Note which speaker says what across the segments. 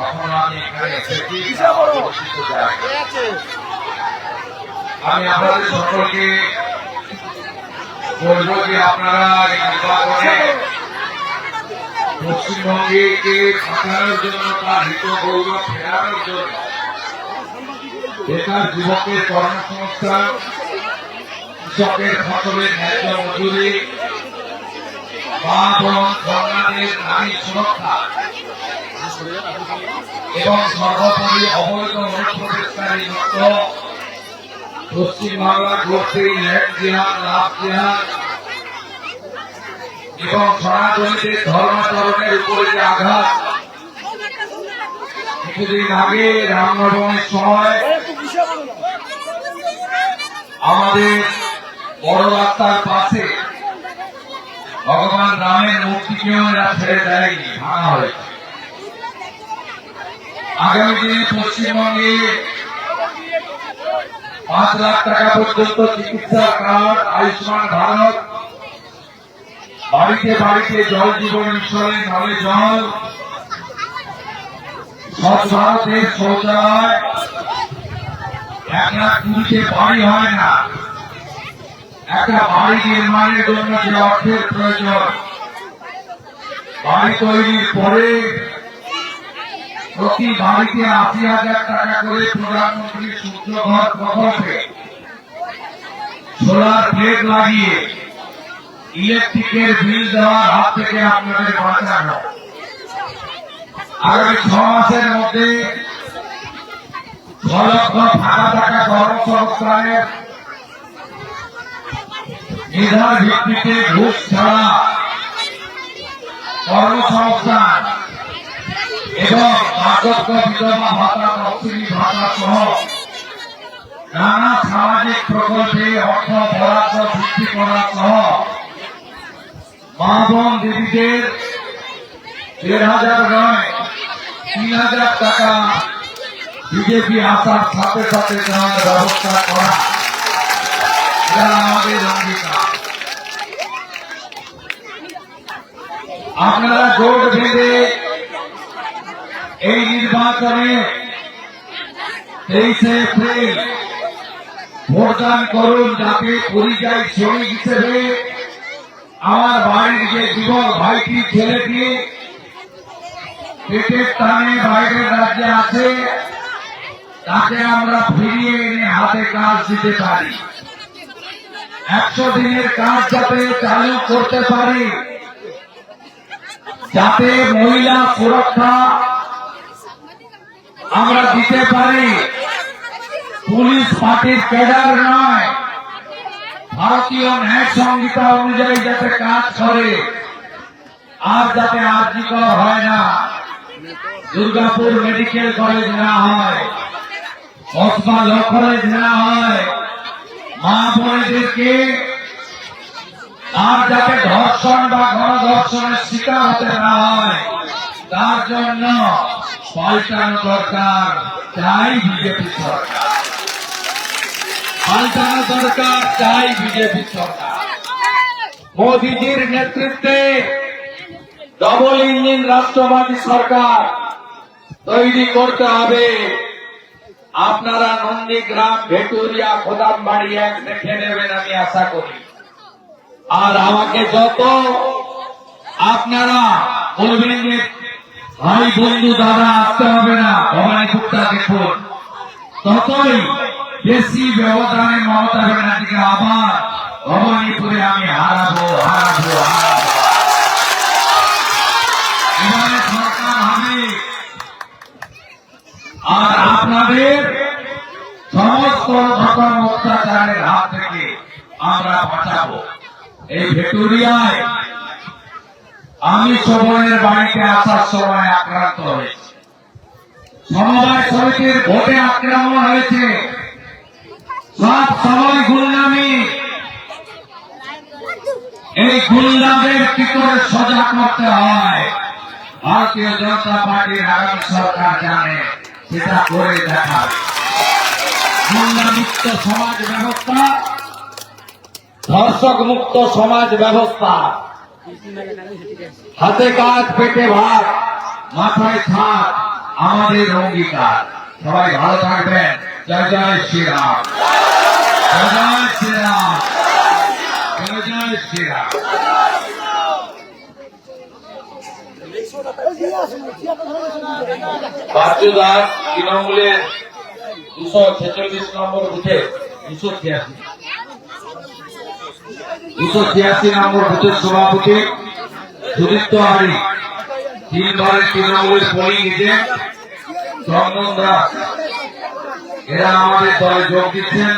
Speaker 1: কখনো আমি এখানে এসেছি আমি আপনাদের সকলকে বলবো যে আপনারা নির্বাচনে পশ্চিমবঙ্গকে বাঁচানোর জন্য তার হিত গৌরব ফেরানোর জন্য বেকার যুবকের কর্মসংস্থান, কৃষকের ফসলের ন্যায্য মজুরি, মা বোন কন্যাদের নারী সুরক্ষা এবং সর্বোপরি অবৈধ অনুপ্রবেশকারী মুক্ত পশ্চিমবাংলা করতে ল্যান্ড জিহাদ, লাভ জিহাদ এবং সনাতনীদের ধর্মাচরণের উপরে যে আঘাত কিছুদিন আগে রামনবমীর সময় আমাদের বড় রাস্তার পাশে ভগবান রামের মূর্তিকেও এরা ছেড়ে দেয়নি, ভাঙা হয়েছে। আগামী দিনে পশ্চিমবঙ্গে 5 লাখ টাকা পর্যন্ত চিকিৎসা কার্ড, আয়ুষ্মান ভারত, বাড়িতে বাড়িতে জল জীবন মিশনে নলে জল, স্বচ্ছ ভারতের শৌচালয়, 1 লাখ পুরুষে বাড়ি হয় না। একটা বাড়ি নির্মাণের জন্য যে অর্থের প্রয়োজন, বাড়ি তৈরির পরে প্রতি বাড়িতে 80,000 টাকা করে প্রধানমন্ত্রী সূর্যঘর প্রকল্পে সোলার প্লেট লাগিয়ে ইলেকট্রিকের বিল দেওয়ার হাত থেকে আপনাদের বাঁচানো। আগামী 6 মাসের মধ্যে 6 লক্ষ ফাঁকা টাকা কর্মসংস্থানের মেধার ভিত্তিতে ঘুষ ছাড়া কর্মসংস্থান এবং বার্ধক্য বিধবা ভাতা, তফসিলি ভাতা সহ নানা সামাজিক প্রকল্পে অর্থ বরাদ্দ বৃদ্ধি করা সহ মা বোন দিদিদের 1,500 নয় 3,000 টাকা বিজেপি আসার সাথে সাথে দেওয়ার ব্যবস্থা করা, এটা আমাদের অঙ্গীকার। আপনারা জোট বেঁধে এই নির্বাচনে 23 এপ্রিল ভোটদান করুন, যাতে পরিযায়ী শ্রমিক হিসেবে আমার বাড়ির যে যুবক ভাইটি, ছেলেটি পেটের টানে বাইরের রাজ্যে আছে, তাকে আমরা ফিরিয়ে এনে হাতে কাজ দিতে পারি। 100 দিনের কাজ যাতে চালু করতে পারি, যাতে মহিলা সুরক্ষা আমরা দিতে পারি। পুলিশ পার্টির ক্যাডার নয়, ভারতীয় ন্যায় সংহিতা অনুযায়ী যাতে কাজ করে, আর যাতে আরজিকর হয় না, দুর্গাপুর মেডিকেল কলেজ না হয়, কসবা ল কলেজ না হয়, মা বোনেদেরকে আর যাতে ধর্ষণ বা গণধর্ষণের শিকার হতে না হয়, তার জন্য পাল্টানো দরকার। চাই বিজেপি সরকার, পাল্টানো দরকার, চাই বিজেপি সরকার। মোদীজির নেতৃত্বে ডবল ইঞ্জিন রাষ্ট্রবাদী সরকার তৈরি করতে হবে। আপনারা নন্দীগ্রাম, ভেটুরিয়া, খোদামবাড়ি 1 দেখে নেবেন আমি আশা করি। আর আমাকে যত আপনারা বলবেন যে ভাই বন্ধু দাদা আসতে হবে না, ভবানীপুরটা দেখুন, ততই বেশি ব্যবধানে মমতা ব্যানার্জিকে আবার ভবানীপুরে আমি হারাবো। এবারে সরকার হবে, আর আপনাদের সমস্ত রকম অত্যাচারের হাত থেকে আমরা বাঁচাবো। এই ভেটুরিয়ায় আমি শোভনের বাড়িতে আসার সময় আক্রান্ত হয়েছে, সমবায় সমিতির ভোটে আক্রমণ হয়েছে, সব সময় গুন্ডামি। এই গুন্ডাদের কি করে সজা করতে হয় ভারতীয় জনতা পার্টির আগামী সরকার জানে, সেটা করে দেখাবে। গুন্ডা মুক্ত সমাজ ব্যবস্থা, ধর্ষক মুক্ত সমাজ ব্যবস্থা, হাতে কাজ পেটে ভাত মাথায় ছাদ, আমাদের অঙ্গীকার। সবাই ভালো থাকবেন। জয় জয় শ্রীরাম, জয় জয় শ্রীরাম, জয় জয় শ্রীরাম। বাচ্চু দাস তৃণমূলের 246 নম্বর বুথে 286 নম্বর বুথের সভাপতি সুদীপ্ত হারি, 3 বারের তৃণমূলের পোলিং এজেন্ট চন্দন দাস, এরা আমাদের দলে যোগ দিচ্ছেন।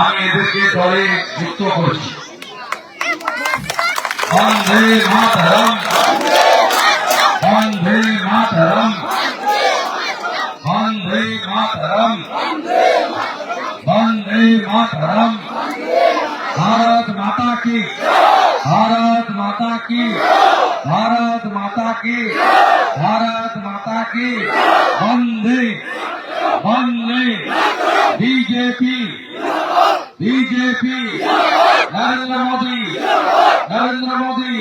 Speaker 1: আমি এদেরকে দলে যুক্ত করছি। বন্দে মাতরম, বন্দে মাতরম, বন্দে মাতরম, বন্দে মাতরম। भारत माता की, भारत माता की, भारत माता की, भारत माता की। वंदे वंदे BJP, BJP, Narendra Modi, Narendra Modi.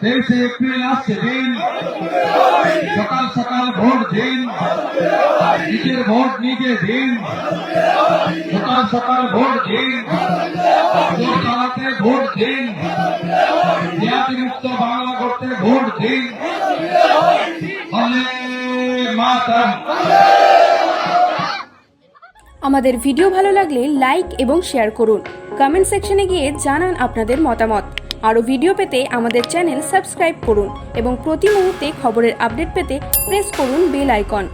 Speaker 1: 23 April আসছে দিন, সকাল সকাল ভোট দিন, নিজের ভোট নিজে দিন, সকাল সকাল ভোট দিন, ভোট চালাতে ভোট দিন, জাতি মুক্ত বাংলা করতে ভোট দিন। বন্দে মাতরম।
Speaker 2: আমাদের ভিডিও ভালো লাগলে লাইক এবং শেয়ার করুন। কমেন্ট সেকশনে গিয়ে জানান আপনাদের মতামত। আরও ভিডিও পেতে আমাদের চ্যানেল সাবস্ক্রাইব করুন এবং প্রতি মুহূর্তে খবরের আপডেট পেতে প্রেস করুন বেল আইকন।